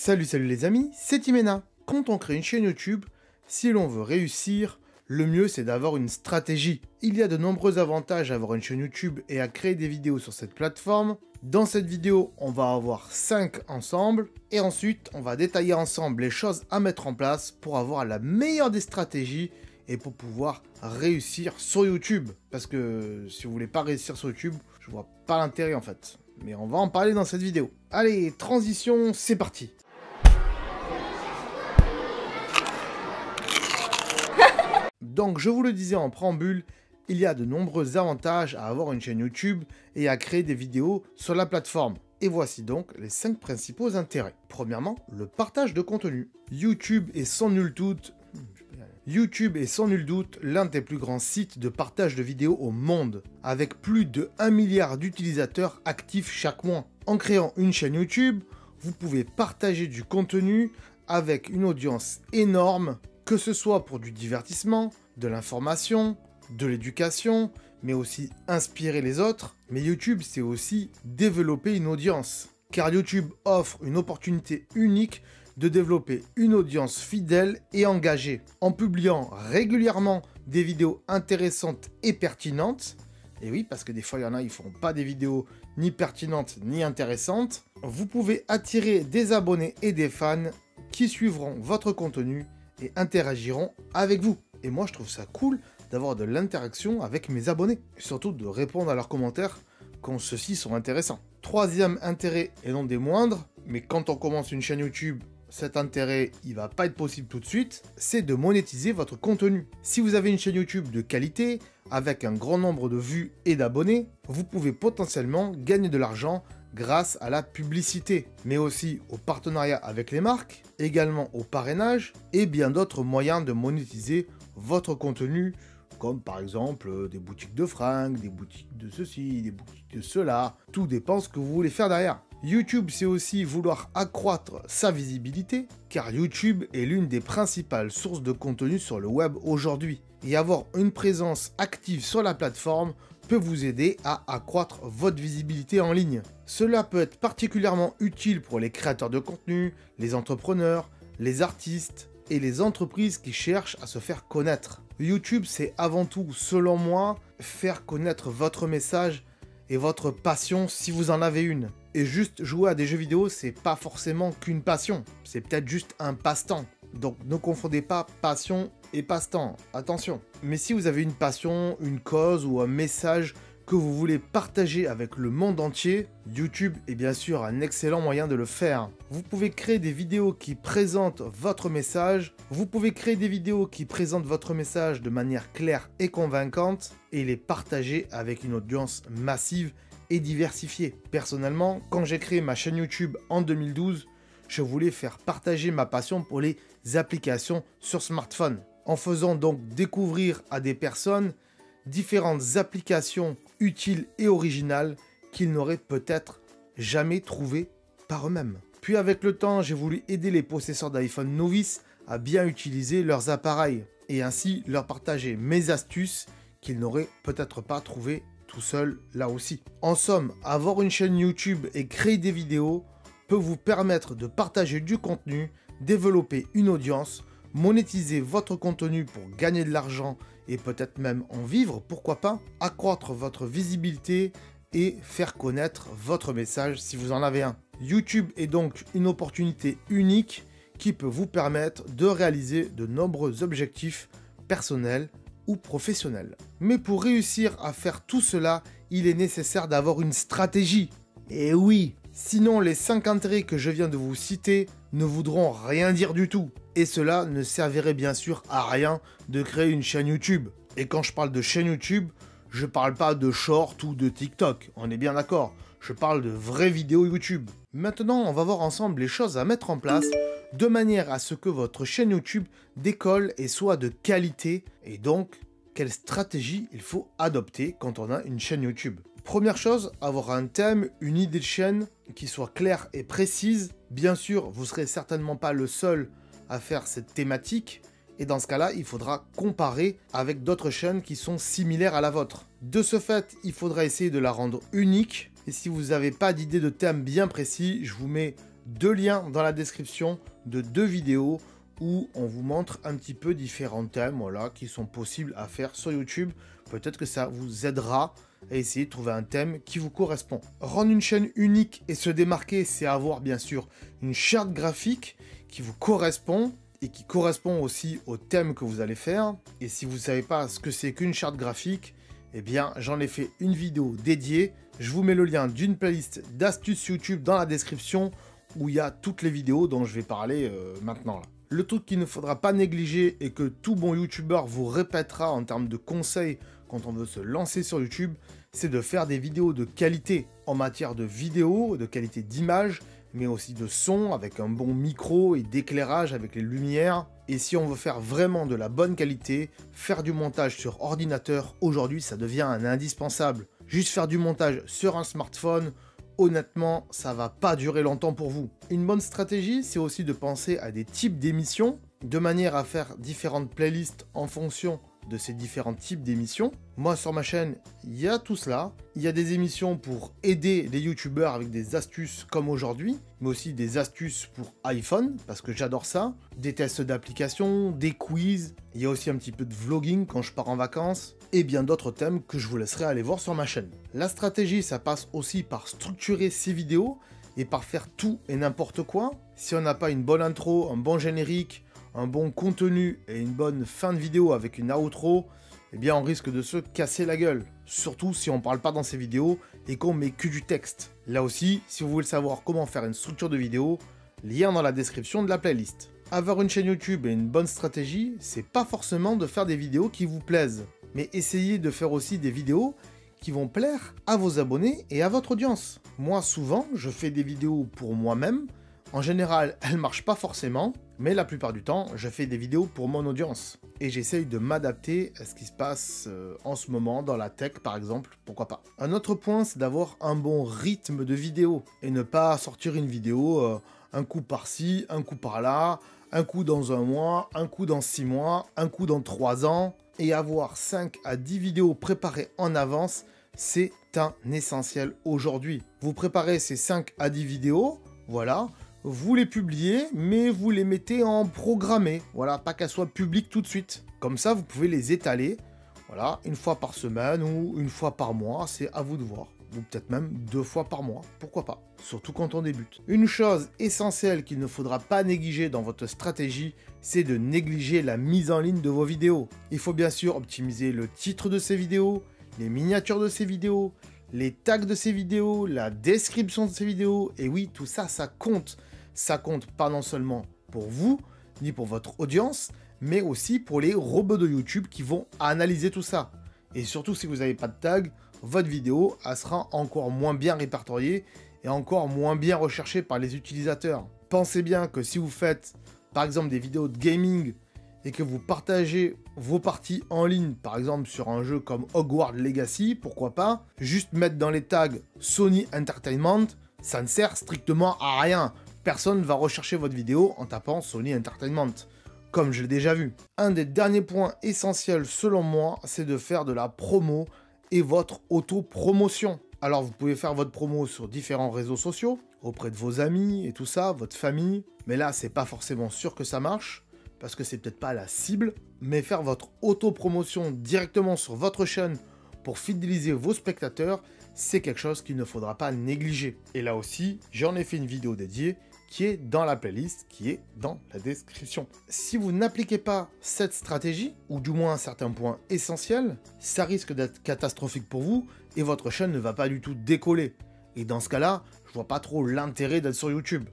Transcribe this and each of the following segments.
Salut les amis, c'est Timena. Quand on crée une chaîne YouTube, si l'on veut réussir, le mieux c'est d'avoir une stratégie. Il y a de nombreux avantages à avoir une chaîne YouTube et à créer des vidéos sur cette plateforme. Dans cette vidéo, on va avoir 5 ensemble et ensuite on va détailler ensemble les choses à mettre en place pour avoir la meilleure des stratégies et pour pouvoir réussir sur YouTube. Parce que si vous voulez pas réussir sur YouTube, je vois pas l'intérêt en fait. Mais on va en parler dans cette vidéo. Allez, transition, c'est parti. Donc, je vous le disais en préambule, il y a de nombreux avantages à avoir une chaîne YouTube et à créer des vidéos sur la plateforme. Et voici donc les 5 principaux intérêts. Premièrement, le partage de contenu. YouTube est sans nul doute l'un des plus grands sites de partage de vidéos au monde, avec plus de 1 milliard d'utilisateurs actifs chaque mois. En créant une chaîne YouTube, vous pouvez partager du contenu avec une audience énorme, que ce soit pour du divertissement, de l'information, de l'éducation, mais aussi inspirer les autres. Mais YouTube, c'est aussi développer une audience, car YouTube offre une opportunité unique de développer une audience fidèle et engagée. En publiant régulièrement des vidéos intéressantes et pertinentes, et oui, parce que des fois, il y en a, ils font pas des vidéos ni pertinentes ni intéressantes, vous pouvez attirer des abonnés et des fans qui suivront votre contenu et interagiront avec vous. Et moi, je trouve ça cool d'avoir de l'interaction avec mes abonnés, et surtout de répondre à leurs commentaires quand ceux-ci sont intéressants. Troisième intérêt, et non des moindres, mais quand on commence une chaîne YouTube, cet intérêt, il va pas être possible tout de suite, c'est de monétiser votre contenu. Si vous avez une chaîne YouTube de qualité, avec un grand nombre de vues et d'abonnés, vous pouvez potentiellement gagner de l'argent grâce à la publicité, mais aussi au partenariat avec les marques, également au parrainage, et bien d'autres moyens de monétiser votre contenu, comme par exemple des boutiques de fringues, des boutiques de ceci, des boutiques de cela, tout dépend ce que vous voulez faire derrière. YouTube, c'est aussi vouloir accroître sa visibilité, car YouTube est l'une des principales sources de contenu sur le web aujourd'hui. Et avoir une présence active sur la plateforme peut vous aider à accroître votre visibilité en ligne. Cela peut être particulièrement utile pour les créateurs de contenu, les entrepreneurs, les artistes et les entreprises qui cherchent à se faire connaître. YouTube, c'est avant tout, selon moi, faire connaître votre message et votre passion si vous en avez une. Et juste jouer à des jeux vidéo, c'est pas forcément qu'une passion, c'est peut-être juste un passe-temps. Donc ne confondez pas passion et passe-temps, attention. Mais si vous avez une passion, une cause ou un message que vous voulez partager avec le monde entier, YouTube est bien sûr un excellent moyen de le faire. Vous pouvez créer des vidéos qui présentent votre message, de manière claire et convaincante et les partager avec une audience massive et diversifiée. Personnellement, quand j'ai créé ma chaîne YouTube en 2012, je voulais faire partager ma passion pour les applications sur smartphone, en faisant donc découvrir à des personnes différentes applications utiles et originales qu'ils n'auraient peut-être jamais trouvées par eux-mêmes. Puis avec le temps, j'ai voulu aider les possesseurs d'iPhone novices à bien utiliser leurs appareils et ainsi leur partager mes astuces qu'ils n'auraient peut-être pas trouvées tout seuls là aussi. En somme, avoir une chaîne YouTube et créer des vidéos peut vous permettre de partager du contenu, développer une audience, monétiser votre contenu pour gagner de l'argent et peut-être même en vivre, pourquoi pas, accroître votre visibilité et faire connaître votre message si vous en avez un. YouTube est donc une opportunité unique qui peut vous permettre de réaliser de nombreux objectifs personnels ou professionnels. Mais pour réussir à faire tout cela, il est nécessaire d'avoir une stratégie. Et oui, sinon les 5 intérêts que je viens de vous citer ne voudront rien dire du tout. Et cela ne servirait bien sûr à rien de créer une chaîne YouTube. Et quand je parle de chaîne YouTube, je parle pas de short ou de TikTok, on est bien d'accord. Je parle de vraies vidéos YouTube. Maintenant, on va voir ensemble les choses à mettre en place de manière à ce que votre chaîne YouTube décolle et soit de qualité. Et donc, quelle stratégie il faut adopter quand on a une chaîne YouTube. Première chose, avoir un thème, une idée de chaîne qui soit claire et précise. Bien sûr, vous ne serez certainement pas le seul à faire cette thématique. Et dans ce cas-là, il faudra comparer avec d'autres chaînes qui sont similaires à la vôtre. De ce fait, il faudra essayer de la rendre unique. Et si vous n'avez pas d'idée de thème bien précis, je vous mets 2 liens dans la description de 2 vidéos où on vous montre un petit peu différents thèmes, voilà, qui sont possibles à faire sur YouTube. Peut-être que ça vous aidera à essayer de trouver un thème qui vous correspond. Rendre une chaîne unique et se démarquer, c'est avoir bien sûr une charte graphique qui vous correspond et qui correspond aussi au thème que vous allez faire. Et si vous ne savez pas ce que c'est qu'une charte graphique, eh bien j'en ai fait une vidéo dédiée. Je vous mets le lien d'une playlist d'astuces YouTube dans la description où il y a toutes les vidéos dont je vais parler maintenant là. Le truc qu'il ne faudra pas négliger et que tout bon youtubeur vous répétera en termes de conseils quand on veut se lancer sur YouTube, c'est de faire des vidéos de qualité en matière de vidéo, de qualité d'image, mais aussi de son avec un bon micro et d'éclairage avec les lumières. Et si on veut faire vraiment de la bonne qualité, faire du montage sur ordinateur, aujourd'hui ça devient un indispensable. Juste faire du montage sur un smartphone, honnêtement, ça va pas durer longtemps pour vous. Une bonne stratégie, c'est aussi de penser à des types d'émissions, de manière à faire différentes playlists en fonction de ces différents types d'émissions. Moi, sur ma chaîne, il y a tout cela. Il y a des émissions pour aider les youtubeurs avec des astuces comme aujourd'hui, mais aussi des astuces pour iPhone, parce que j'adore ça. Des tests d'applications, des quiz. Il y a aussi un petit peu de vlogging quand je pars en vacances, et bien d'autres thèmes que je vous laisserai aller voir sur ma chaîne. La stratégie, ça passe aussi par structurer ces vidéos et par faire tout et n'importe quoi. Si on n'a pas une bonne intro, un bon générique, un bon contenu et une bonne fin de vidéo avec une outro, eh bien on risque de se casser la gueule. Surtout si on parle pas dans ces vidéos et qu'on met que du texte. Là aussi, si vous voulez savoir comment faire une structure de vidéo, lien dans la description de la playlist. Avoir une chaîne YouTube et une bonne stratégie, c'est pas forcément de faire des vidéos qui vous plaisent, mais essayez de faire aussi des vidéos qui vont plaire à vos abonnés et à votre audience. Moi, souvent, je fais des vidéos pour moi-même. En général, elles marchent pas forcément, mais la plupart du temps, je fais des vidéos pour mon audience. Et j'essaye de m'adapter à ce qui se passe en ce moment dans la tech, par exemple, pourquoi pas. Un autre point, c'est d'avoir un bon rythme de vidéo, et ne pas sortir une vidéo un coup par-ci, un coup par-là, un coup dans un mois, un coup dans 6 mois, un coup dans 3 ans, et avoir 5 à 10 vidéos préparées en avance, c'est un essentiel aujourd'hui. Vous préparez ces 5 à 10 vidéos, voilà, vous les publiez, mais vous les mettez en programmé, voilà, pas qu'elles soient publiques tout de suite. Comme ça, vous pouvez les étaler, voilà, une fois par semaine ou une fois par mois, c'est à vous de voir. Ou peut-être même 2 fois par mois, pourquoi pas, surtout quand on débute. Une chose essentielle qu'il ne faudra pas négliger dans votre stratégie, c'est de négliger la mise en ligne de vos vidéos. Il faut bien sûr optimiser le titre de ces vidéos, les miniatures de ces vidéos, les tags de ces vidéos, la description de ces vidéos, et oui, tout ça, ça compte. Ça compte pas non seulement pour vous, ni pour votre audience, mais aussi pour les robots de YouTube qui vont analyser tout ça. Et surtout, si vous n'avez pas de tag, votre vidéo, elle sera encore moins bien répertoriée et encore moins bien recherchée par les utilisateurs. Pensez bien que si vous faites, par exemple, des vidéos de gaming et que vous partagez vos parties en ligne, par exemple sur un jeu comme Hogwarts Legacy, pourquoi pas, juste mettre dans les tags Sony Entertainment, ça ne sert strictement à rien. Personne ne va rechercher votre vidéo en tapant Sony Entertainment, comme je l'ai déjà vu. Un des derniers points essentiels selon moi, c'est de faire de la promo et votre auto-promotion. Alors vous pouvez faire votre promo sur différents réseaux sociaux, auprès de vos amis et tout ça, votre famille, mais là c'est pas forcément sûr que ça marche, parce que c'est peut-être pas la cible, mais faire votre auto-promotion directement sur votre chaîne pour fidéliser vos spectateurs, c'est quelque chose qu'il ne faudra pas négliger. Et là aussi, j'en ai fait une vidéo dédiée qui est dans la playlist, qui est dans la description. Si vous n'appliquez pas cette stratégie, ou du moins certains points essentiels, ça risque d'être catastrophique pour vous et votre chaîne ne va pas du tout décoller. Et dans ce cas-là, je vois pas trop l'intérêt d'être sur YouTube,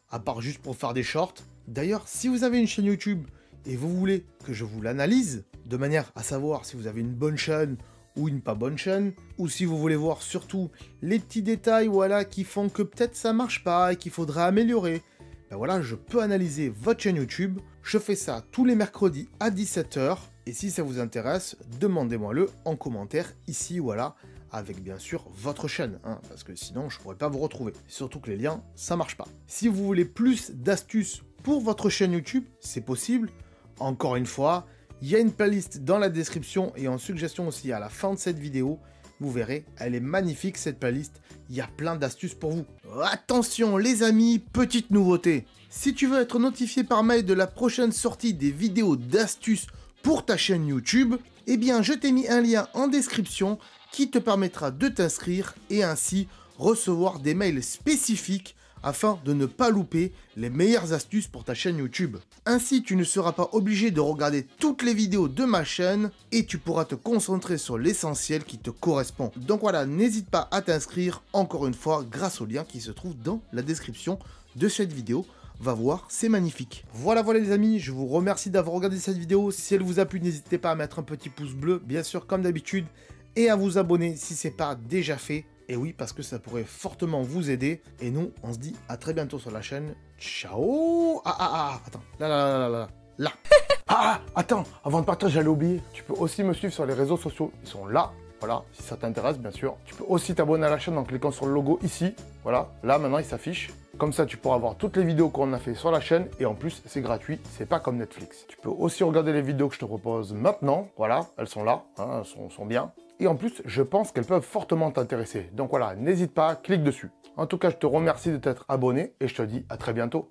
à part juste pour faire des shorts. D'ailleurs, si vous avez une chaîne YouTube et vous voulez que je vous l'analyse, de manière à savoir si vous avez une bonne chaîne ou une pas bonne chaîne, ou si vous voulez voir surtout les petits détails voilà, qui font que peut-être ça marche pas et qu'il faudra améliorer, ben voilà, je peux analyser votre chaîne YouTube. Je fais ça tous les mercredis à 17 h, et si ça vous intéresse, demandez-moi-le en commentaire ici, voilà, avec bien sûr votre chaîne, hein, parce que sinon je pourrais pas vous retrouver. Surtout que les liens, ça marche pas. Si vous voulez plus d'astuces pour votre chaîne YouTube, c'est possible. Encore une fois, il y a une playlist dans la description et en suggestion aussi à la fin de cette vidéo. Vous verrez, elle est magnifique cette playlist, il y a plein d'astuces pour vous. Attention les amis, petite nouveauté. Si tu veux être notifié par mail de la prochaine sortie des vidéos d'astuces pour ta chaîne YouTube, eh bien je t'ai mis un lien en description qui te permettra de t'inscrire et ainsi recevoir des mails spécifiques afin de ne pas louper les meilleures astuces pour ta chaîne YouTube. Ainsi, tu ne seras pas obligé de regarder toutes les vidéos de ma chaîne et tu pourras te concentrer sur l'essentiel qui te correspond. Donc voilà, n'hésite pas à t'inscrire encore une fois grâce au lien qui se trouve dans la description de cette vidéo. Va voir, c'est magnifique. Voilà les amis, je vous remercie d'avoir regardé cette vidéo. Si elle vous a plu, n'hésitez pas à mettre un petit pouce bleu, bien sûr comme d'habitude, et à vous abonner si ce n'est pas déjà fait. Et oui, parce que ça pourrait fortement vous aider. Et nous, on se dit à très bientôt sur la chaîne. Ciao. Attends. Là. Attends, avant de partir, j'allais oublier. Tu peux aussi me suivre sur les réseaux sociaux. Ils sont là. Voilà, si ça t'intéresse, bien sûr. Tu peux aussi t'abonner à la chaîne en cliquant sur le logo ici. Voilà, là, maintenant, il s'affiche. Comme ça, tu pourras voir toutes les vidéos qu'on a fait sur la chaîne. Et en plus, c'est gratuit. C'est pas comme Netflix. Tu peux aussi regarder les vidéos que je te propose maintenant. Voilà, elles sont là. Hein, elles sont bien. Et en plus, je pense qu'elles peuvent fortement t'intéresser. Donc voilà, n'hésite pas, clique dessus. En tout cas, je te remercie de t'être abonné et je te dis à très bientôt.